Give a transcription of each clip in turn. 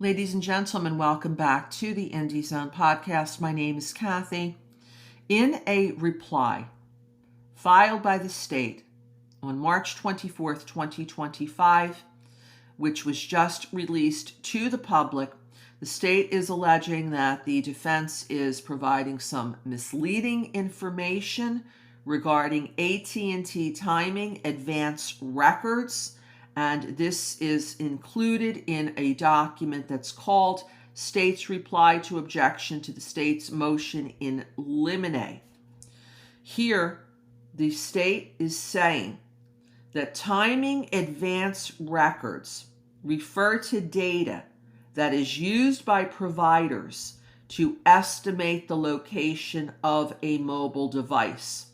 Ladies and gentlemen, welcome back to the Indie Zone podcast. My name is Kathy. In a reply filed by the state on March 24th, 2025, which was just released to the public, the state is alleging that the defense is providing some misleading information regarding AT&T timing advance records. And this is included in a document that's called State's Reply to Objection to the State's Motion in Limine. Here, the state is saying that timing advance records refer to data that is used by providers to estimate the location of a mobile device.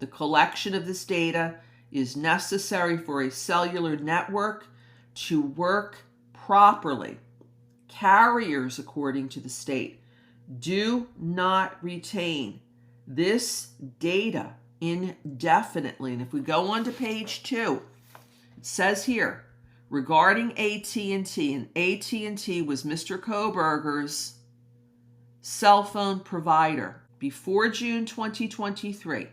The collection of this data is necessary for a cellular network to work properly. Carriers, according to the state, do not retain this data indefinitely. And if we go on to page 2, it says here, regarding AT&T, and AT&T was Mr. Koberger's cell phone provider. Before June 2023,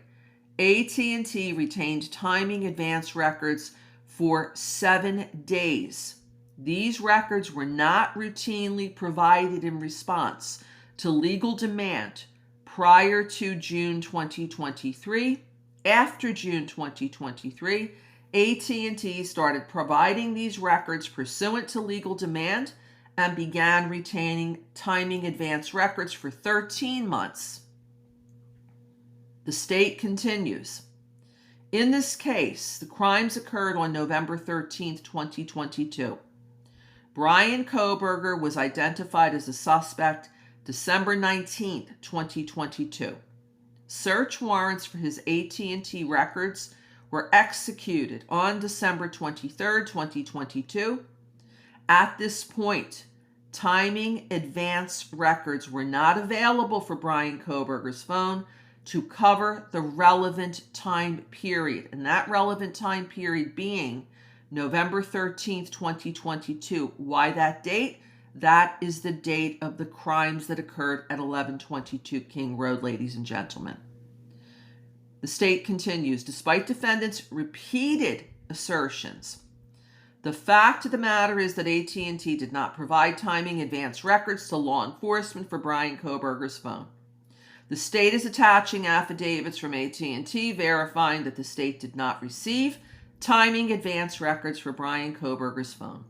AT&T retained timing advance records for 7 days. These records were not routinely provided in response to legal demand prior to June 2023. After June 2023, AT&T started providing these records pursuant to legal demand and began retaining timing advance records for 13 months. The state continues. In this case, the crimes occurred on November 13th, 2022. Brian Koberger was identified as a suspect December 19th, 2022. Search warrants for his AT&T records were executed on December 23rd, 2022. At this point, timing advance records were not available for Brian Koberger's phone to cover the relevant time period, and that relevant time period being November 13th, 2022. Why that date? That is the date of the crimes that occurred at 1122 King Road, ladies and gentlemen. The state continues, despite defendants' repeated assertions, the fact of the matter is that AT&T did not provide timing advance records to law enforcement for Brian Koberger's phone. The state is attaching affidavits from AT&T verifying that the state did not receive timing advance records for Brian Koberger's phone.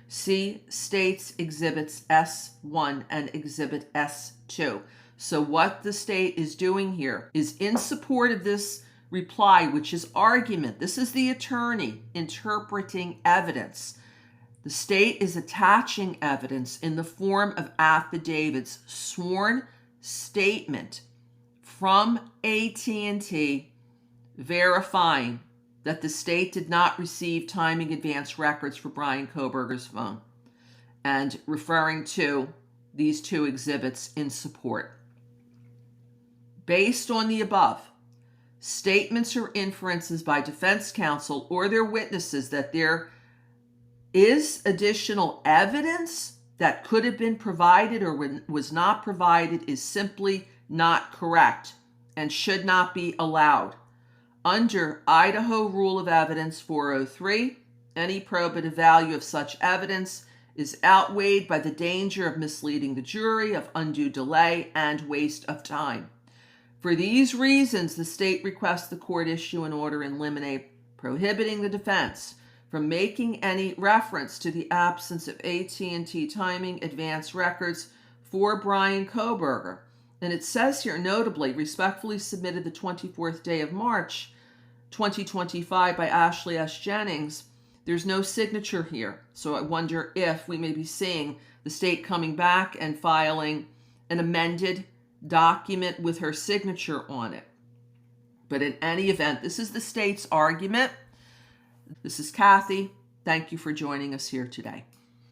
See State's Exhibits S1 and Exhibit S2. So what the state is doing here is in support of this reply, which is argument. This is the attorney interpreting evidence. The state is attaching evidence in the form of affidavits, sworn statement from AT&T verifying that the state did not receive timing advance records for Brian Koberger's phone, and referring to these two exhibits in support. Based on the above, statements or inferences by defense counsel or their witnesses that there is additional evidence that could have been provided or was not provided is simply not correct and should not be allowed. Under Idaho Rule of Evidence 403, any probative value of such evidence is outweighed by the danger of misleading the jury, of undue delay, and waste of time. For these reasons, the state requests the court issue an order in limine prohibiting the defense from making any reference to the absence of AT&T timing advance records for Brian Koberger. And it says here, notably, respectfully submitted the 24th day of March, 2025 by Ashley S. Jennings. There's no signature here. So I wonder if we may be seeing the state coming back and filing an amended document with her signature on it. But in any event, this is the state's argument. This is Kathy. Thank you for joining us here today.